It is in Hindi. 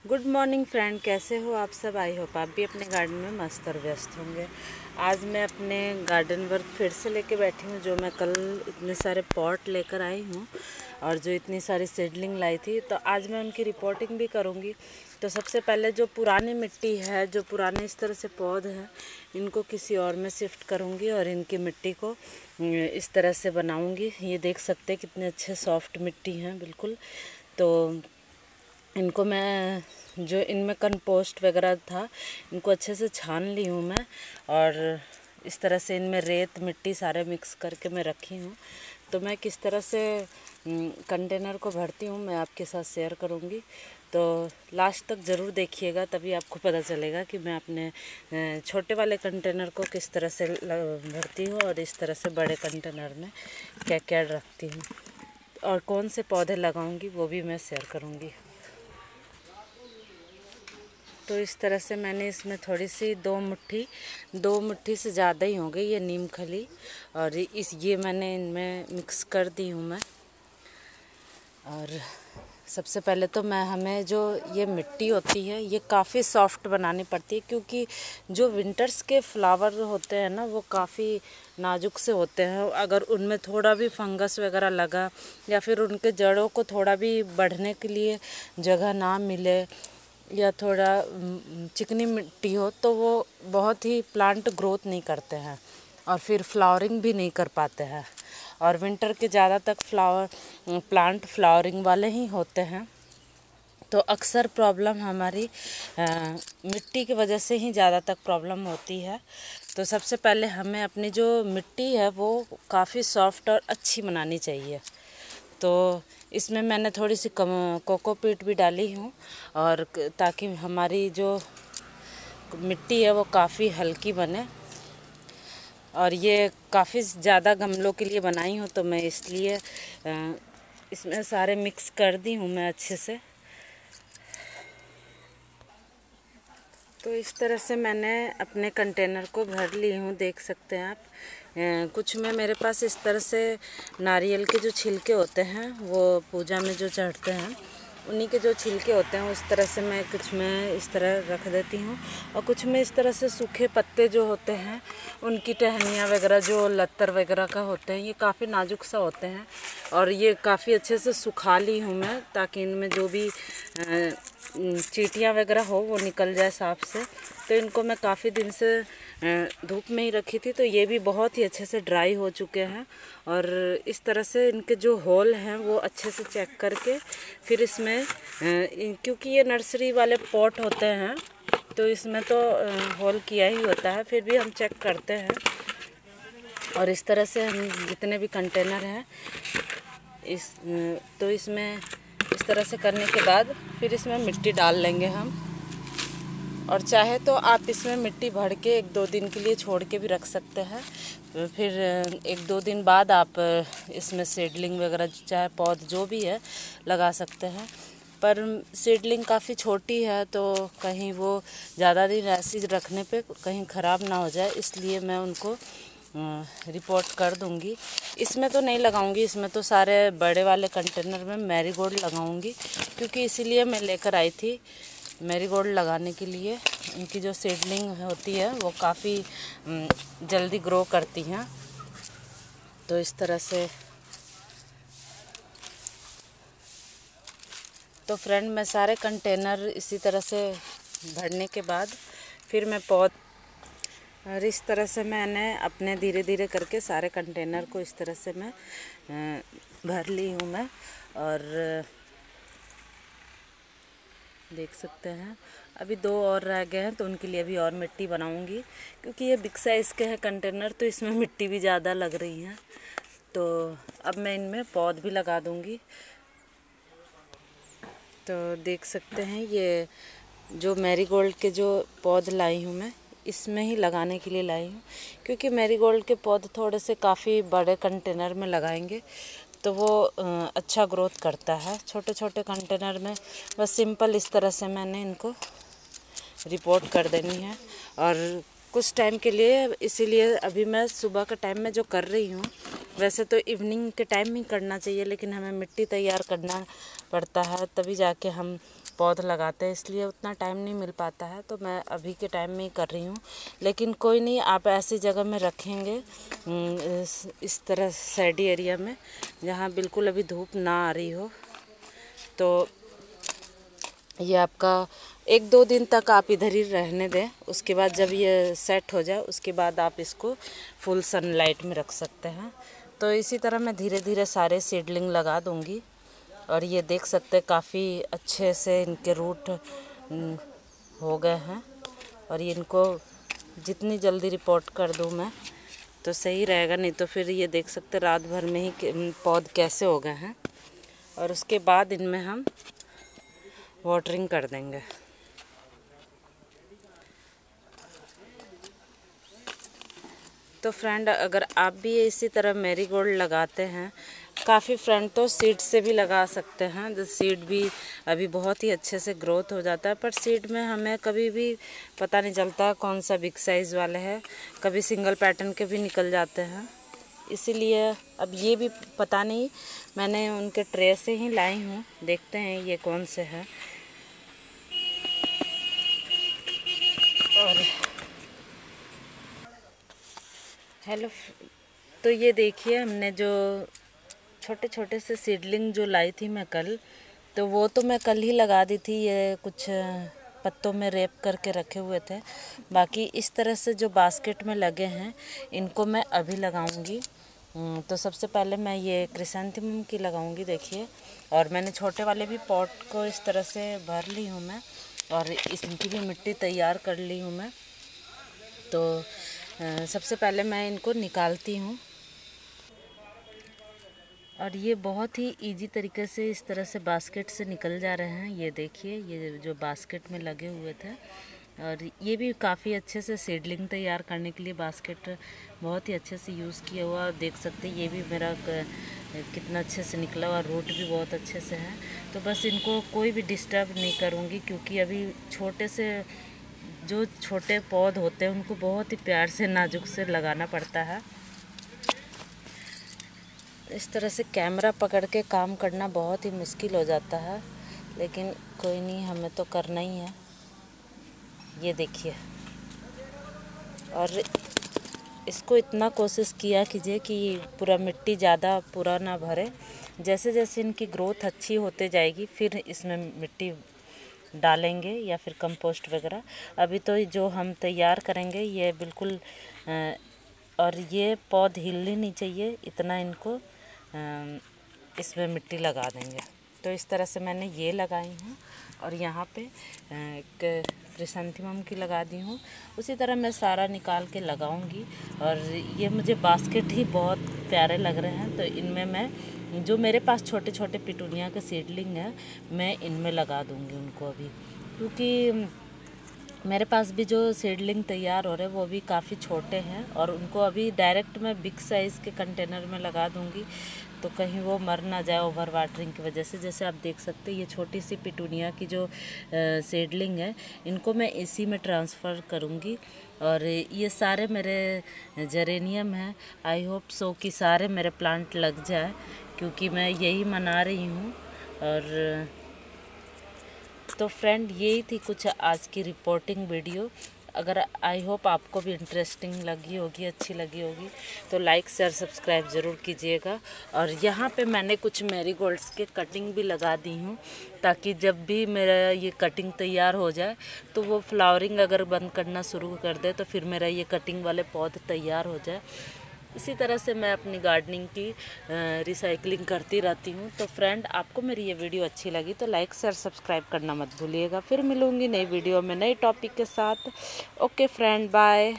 गुड मॉर्निंग फ्रेंड, कैसे हो आप सब। आई होप आप भी अपने गार्डन में मस्त और व्यस्त होंगे। आज मैं अपने गार्डन वर्क फिर से लेके बैठी हूँ। जो मैं कल इतने सारे पॉट लेकर आई हूँ और जो इतनी सारी सीडलिंग लाई थी, तो आज मैं उनकी रिपोर्टिंग भी करूँगी। तो सबसे पहले जो पुरानी मिट्टी है, जो पुराने इस तरह से पौधे हैं, इनको किसी और में शिफ्ट करूँगी और इनकी मिट्टी को इस तरह से बनाऊँगी। ये देख सकते हैं कितने अच्छे सॉफ्ट मिट्टी हैं बिल्कुल। तो इनको मैं जो इनमें कंपोस्ट वगैरह था, इनको अच्छे से छान ली हूँ मैं, और इस तरह से इनमें रेत मिट्टी सारे मिक्स करके मैं रखी हूँ। तो मैं किस तरह से कंटेनर को भरती हूँ मैं आपके साथ शेयर करूँगी। तो लास्ट तक ज़रूर देखिएगा, तभी आपको पता चलेगा कि मैं अपने छोटे वाले कंटेनर को किस तरह से भरती हूँ और इस तरह से बड़े कंटेनर में क्या क्या रखती हूँ और कौन से पौधे लगाऊंगी वो भी मैं शेयर करूँगी। तो इस तरह से मैंने इसमें थोड़ी सी दो मुट्ठी से ज़्यादा ही हो गई ये नीम खली, और ये मैंने इनमें मिक्स कर दी हूँ मैं। और सबसे पहले तो हमें जो ये मिट्टी होती है ये काफ़ी सॉफ्ट बनानी पड़ती है, क्योंकि जो विंटर्स के फ्लावर होते हैं ना, वो काफ़ी नाजुक से होते हैं। अगर उनमें थोड़ा भी फंगस वगैरह लगा या फिर उनके जड़ों को थोड़ा भी बढ़ने के लिए जगह ना मिले या थोड़ा चिकनी मिट्टी हो, तो वो बहुत ही प्लांट ग्रोथ नहीं करते हैं और फिर फ्लावरिंग भी नहीं कर पाते हैं। और विंटर के ज़्यादा तक प्लांट फ्लावरिंग वाले ही होते हैं। तो अक्सर प्रॉब्लम हमारी मिट्टी की वजह से ही ज़्यादा तक प्रॉब्लम होती है। तो सबसे पहले हमें अपनी जो मिट्टी है वो काफ़ी सॉफ्ट और अच्छी बनानी चाहिए। तो इसमें मैंने थोड़ी सी कोकोपीट भी डाली हूँ, और ताकि हमारी जो मिट्टी है वो काफ़ी हल्की बने। और ये काफ़ी ज़्यादा गमलों के लिए बनाई हूँ, तो मैं इसलिए इसमें सारे मिक्स कर दी हूँ मैं अच्छे से। तो इस तरह से मैंने अपने कंटेनर को भर ली हूँ, देख सकते हैं आप। कुछ में मेरे पास इस तरह से नारियल के जो छिलके होते हैं, वो पूजा में जो चढ़ते हैं, उन्हीं के जो छिलके होते हैं, उस तरह से मैं कुछ में इस तरह रख देती हूँ। और कुछ में इस तरह से सूखे पत्ते जो होते हैं, उनकी टहनियाँ वगैरह जो लत्तर वगैरह का होते हैं, ये काफ़ी नाजुक सा होते हैं, और ये काफ़ी अच्छे से सुखा ली हूँ मैं, ताकि इनमें जो भी चींटियाँ वगैरह हो वो निकल जाए साफ से। तो इनको मैं काफ़ी दिन से धूप में ही रखी थी, तो ये भी बहुत ही अच्छे से ड्राई हो चुके हैं। और इस तरह से इनके जो होल हैं वो अच्छे से चेक करके फिर इसमें क्योंकि ये नर्सरी वाले पॉट होते हैं, तो इसमें तो होल किया ही होता है, फिर भी हम चेक करते हैं। और इस तरह से हम जितने भी कंटेनर हैं तो इसमें इस तरह से करने के बाद फिर इसमें मिट्टी डाल लेंगे हम। और चाहे तो आप इसमें मिट्टी भर के 1-2 दिन के लिए छोड़ के भी रख सकते हैं। फिर 1-2 दिन बाद आप इसमें सीडलिंग वगैरह चाहे पौध जो भी है लगा सकते हैं। पर सीडलिंग काफ़ी छोटी है, तो कहीं वो ज़्यादा दिन ऐसी रखने पे कहीं ख़राब ना हो जाए, इसलिए मैं उनको रिपोर्ट कर दूंगी। इसमें तो नहीं लगाऊंगी, इसमें तो सारे बड़े वाले कंटेनर में मैरीगोल्ड लगाऊंगी, क्योंकि इसीलिए मैं लेकर आई थी मैरीगोल्ड लगाने के लिए। इनकी जो सीडलिंग होती है वो काफ़ी जल्दी ग्रो करती हैं। तो इस तरह से तो फ्रेंड, मैं सारे कंटेनर इसी तरह से भरने के बाद फिर मैं और इस तरह से मैंने अपने धीरे धीरे करके सारे कंटेनर को इस तरह से मैं भर ली हूँ मैं। और देख सकते हैं अभी 2 और रह गए हैं, तो उनके लिए भी और मिट्टी बनाऊंगी, क्योंकि ये बिग साइज़ के हैं कंटेनर, तो इसमें मिट्टी भी ज़्यादा लग रही है। तो अब मैं इनमें पौध भी लगा दूंगी। तो देख सकते हैं ये जो मैरीगोल्ड के जो पौध लाई हूँ मैं, इसमें ही लगाने के लिए लाई हूँ, क्योंकि मैरीगोल्ड के पौध थोड़े से काफ़ी बड़े कंटेनर में लगाएंगे तो वो अच्छा ग्रोथ करता है। छोटे छोटे कंटेनर में बस सिंपल इस तरह से मैंने इनको रिपोर्ट कर देनी है। और कुछ टाइम के लिए, इसीलिए अभी मैं सुबह के टाइम में जो कर रही हूँ, वैसे तो इवनिंग के टाइम ही करना चाहिए, लेकिन हमें मिट्टी तैयार करना पड़ता है, तभी जाके हम पौध लगाते हैं, इसलिए उतना टाइम नहीं मिल पाता है, तो मैं अभी के टाइम में ही कर रही हूँ। लेकिन कोई नहीं, आप ऐसी जगह में रखेंगे इस तरह सैडी एरिया में जहाँ बिल्कुल अभी धूप ना आ रही हो, तो ये आपका 1-2 दिन तक आप इधर ही रहने दें। उसके बाद जब ये सेट हो जाए उसके बाद आप इसको फुल सनलाइट में रख सकते हैं। तो इसी तरह मैं धीरे धीरे सारे सीडलिंग लगा दूंगी। और ये देख सकते हैं काफ़ी अच्छे से इनके रूट हो गए हैं। और ये इनको जितनी जल्दी रिपोर्ट कर दूं मैं तो सही रहेगा, नहीं तो फिर ये देख सकते रात भर में ही पौध कैसे हो गए हैं। और उसके बाद इनमें हम वाटरिंग कर देंगे। तो फ्रेंड, अगर आप भी इसी तरह मैरीगोल्ड लगाते हैं, काफ़ी फ्रेंड तो सीड से भी लगा सकते हैं। जो सीड भी अभी बहुत ही अच्छे से ग्रोथ हो जाता है, पर सीड में हमें कभी भी पता नहीं चलता कौन सा बिग साइज़ वाले है, कभी सिंगल पैटर्न के भी निकल जाते हैं। इसीलिए अब ये भी पता नहीं, मैंने उनके ट्रे से ही लाई हूँ, देखते हैं ये कौन से हैं। और हेलो, तो ये देखिए हमने जो छोटे छोटे से सीडलिंग जो लाई थी मैं कल, तो वो तो मैं कल ही लगा दी थी। ये कुछ पत्तों में रैप करके रखे हुए थे। बाकी इस तरह से जो बास्केट में लगे हैं इनको मैं अभी लगाऊंगी। तो सबसे पहले मैं ये क्रिसैंथेमम की लगाऊंगी, देखिए। और मैंने छोटे वाले भी पॉट को इस तरह से भर ली हूँ मैं, और इनकी भी मिट्टी तैयार कर ली हूँ मैं। तो सबसे पहले मैं इनको निकालती हूँ। और ये बहुत ही इजी तरीके से इस तरह से बास्केट से निकल जा रहे हैं। ये देखिए, ये जो बास्केट में लगे हुए थे, और ये भी काफ़ी अच्छे से सीडलिंग तैयार करने के लिए बास्केट बहुत ही अच्छे से यूज़ किया हुआ। और देख सकते हैं ये भी मेरा कितना अच्छे से निकला हुआ, रूट भी बहुत अच्छे से है। तो बस इनको कोई भी डिस्टर्ब नहीं करूँगी, क्योंकि अभी छोटे से जो छोटे पौध होते हैं उनको बहुत ही प्यार से नाजुक से लगाना पड़ता है। इस तरह से कैमरा पकड़ के काम करना बहुत ही मुश्किल हो जाता है, लेकिन कोई नहीं, हमें तो करना ही है। ये देखिए, और इसको इतना कोशिश किया कीजिए कि पूरा मिट्टी ज़्यादा पूरा ना भरे। जैसे जैसे इनकी ग्रोथ अच्छी होते जाएगी फिर इसमें मिट्टी डालेंगे या फिर कंपोस्ट वगैरह। अभी तो जो हम तैयार करेंगे ये बिल्कुल और ये पौध हिलनी नहीं चाहिए, इतना इनको इसमें मिट्टी लगा देंगे। तो इस तरह से मैंने ये लगाई हूँ, और यहाँ पे क्रिसैंथेमम की लगा दी हूँ। उसी तरह मैं सारा निकाल के लगाऊंगी। और ये मुझे बास्केट ही बहुत प्यारे लग रहे हैं, तो इनमें मैं जो मेरे पास छोटे छोटे पिटूनिया के सीडलिंग है मैं इनमें लगा दूँगी उनको अभी, क्योंकि मेरे पास भी जो सीडलिंग तैयार हो रहे हैं वो भी काफ़ी छोटे हैं, और उनको अभी डायरेक्ट मैं बिग साइज़ के कंटेनर में लगा दूंगी, तो कहीं वो मर ना जाए ओवर वाटरिंग की वजह से। जैसे आप देख सकते हैं ये छोटी सी पिटूनिया की जो सीडलिंग है इनको मैं इसी में ट्रांसफ़र करूंगी। और ये सारे मेरे जेरेनियम हैं, आई होप सो कि सारे मेरे प्लांट लग जाए, क्योंकि मैं यही मना रही हूँ। और तो फ्रेंड, यही थी कुछ आज की रिपोर्टिंग वीडियो। अगर आई होप आपको भी इंटरेस्टिंग लगी होगी, अच्छी लगी होगी, तो लाइक शेयर सब्सक्राइब ज़रूर कीजिएगा। और यहाँ पे मैंने कुछ मैरीगोल्ड्स के कटिंग भी लगा दी हूँ, ताकि जब भी मेरा ये कटिंग तैयार हो जाए तो वो फ्लावरिंग अगर बंद करना शुरू कर दे तो फिर मेरा ये कटिंग वाले पौधे तैयार हो जाए। इसी तरह से मैं अपनी गार्डनिंग की रिसाइकलिंग करती रहती हूँ। तो फ्रेंड, आपको मेरी ये वीडियो अच्छी लगी तो लाइक शेयर सब्सक्राइब करना मत भूलिएगा। फिर मिलूँगी नई वीडियो में नए टॉपिक के साथ। Okay friend, bye.